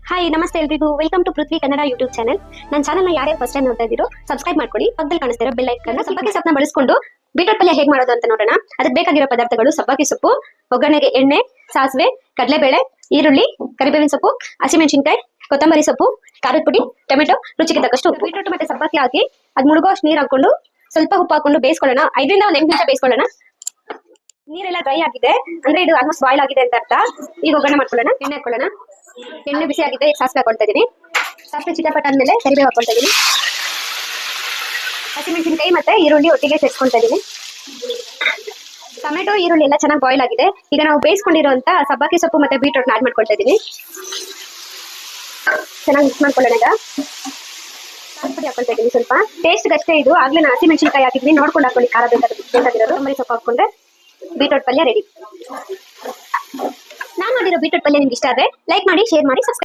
Hi ನಮಸ್ತೆ ಎಲ್ರಿಗೂ welcome to Prithvi Kannada YouTube channel. ನನ್ನ ಚಾನಲ್ನ ಯಾರ್ಯಾರು ಫಸ್ಟ್ ಟೈಮ್ ನೋಡ್ತಾ ಇದ್ದೀರೋ ಸಬ್ಸ್ಕ್ರೈಬ್ ಮಾಡ್ಕೊಳ್ಳಿ. ಪಕ್ಕದಲ್ಲಿ ಕಾಣಿಸ್ತಿರೋ ಬೆಲ್ ಐಕನ್ ಸಬ್ಬಕ್ಕಿ ಸೊಪ್ಪನ್ನ ಬಳಸ್ಕೊಂಡು ಬೀಟ್ರೂಟ್ ಪಲ್ಯ ಹೇಗೆ ಮಾಡೋದು ಅಂತ ನೋಡೋಣ. ಅದಕ್ಕೆ ಬೇಕಾಗಿರೋ ಪದಾರ್ಥಗಳು ಸಬ್ಬಕ್ಕಿ ಸೊಪ್ಪು, ಒಗ್ಗರಣೆಗೆ ಎಣ್ಣೆ, ಸಾಸಿವೆ, ಕಡಲೆಬೇಳೆ, ಈರುಳ್ಳಿ, ಕರಿಬೇವಿನ ಸೊಪ್ಪು, ಹಸಿಮೆಣಸಿನಕಾಯಿ, ಕೊತ್ತಂಬರಿ ಸೊಪ್ಪು, ಖಾರದ ಪುಡಿ, ಟೊಮೆಟೊ, ರುಚಿಗೆ ತಕ್ಕಷ್ಟು ಉಪ್ಪು. ಬೀಟ್ರೂಟ್ ಮತ್ತೆ ಸಬ್ಬಕ್ಕಿ ಹಾಕಿ ಅದು ಮುಳುಗೋಷ್ಟು ನೀರು ಹಾಕೊಂಡು ಸ್ವಲ್ಪ ಉಪ್ಪು ಹಾಕೊಂಡು ಬೇಯಿಸ್ಕೊಳ್ಳೋಣ. 5ರಿಂದ 1 ನಿಮಿಷ ಬೇಯಿಸ್ಕೊಳ್ಳೋಣ. ನೀರೆಲ್ಲ ಡ್ರೈ ಆಗಿದೆ ಅಂದ್ರೆ ಇದು ಆಲ್ಮೋಸ್ಟ್ ಬಾಯ್ಲ್ ಆಗಿದೆ ಅಂತ ಅರ್ಥ. ಈಗ ಒಗ್ಗರಣೆ ಮಾಡ್ಕೊಳ್ಳೋಣ. ಎಣ್ಣೆ ಹಾಕೊಳ್ಳೋಣ. ಎಣ್ಣೆ ಬಿಸಿ ಆಗಿದೆ. ಈಗ ಸಾಸಿವೆ ಹಾಕೊಳ್ತಾ ಇದೀನಿ. ಸಾಸಿವೆ ಚಿಟಪಟ ಆದ್ಮೇಲೆ ಕರಿಬೇವು ಹಾಕೊಳ್ತಾ ಇದೀನಿ. ಹಸಿಮೆಣಸಿನಕಾಯಿ ಮತ್ತೆ ಈರುಳ್ಳಿ ಒಟ್ಟಿಗೆ ಸೇರಿಸ್ಕೊಳ್ತಾ ಇದೀನಿ. ಟೊಮೆಟೊ ಈರುಳ್ಳಿ ಎಲ್ಲ ಚೆನ್ನಾಗಿ ಬಾಯ್ಲ್ ಆಗಿದೆ. ಈಗ ನಾವು ಬೇಯಿಸ್ಕೊಂಡಿರುವಂತ ಸಬ್ಬಕ್ಕಿ ಸೊಪ್ಪು ಮತ್ತೆ ಬೀಟ್ರೂಟ್ ಆಡ್ ಮಾಡ್ಕೊಳ್ತಾ ಇದೀನಿ. ಚೆನ್ನಾಗಿ ಮಿಕ್ಸ್ ಮಾಡ್ಕೊಳ್ಳೋಣ. ಈಗ ಪುಡಿ ಹಾಕೊಳ್ತಾ ಇದೀನಿ. ಸ್ವಲ್ಪ ಟೇಸ್ಟ್ ಅಷ್ಟೇ ಇದು. ಆಗ್ಲೇ ನಾನು ಹಸಿಮೆಣಸಿನಕಾಯಿ ಹಾಕಿದ್ವಿ, ನೋಡ್ಕೊಂಡು ಹಾಕೊಳ್ಳಿ. ಖಾರ ಬೇಕಾಗಿರೋದು. ಕೊತ್ತಂಬರಿ ಸೊಪ್ಪು ಹಾಕೊಂಡ್ರೆ ಬೀಟ್ರೂಟ್ ಪಲ್ಯ ರೆಡಿ. ನಾನು ಮಾಡಿರೋ ಬೀಟ್ರೂಟ್ ಪಲ್ಯ ನಿಮ್ಗೆ ಇಷ್ಟ ಆದ್ರೆ ಲೈಕ್ ಮಾಡಿ, ಶೇರ್ ಮಾಡಿ, ಸಬ್ಸ್ಕ್ರೈಬ್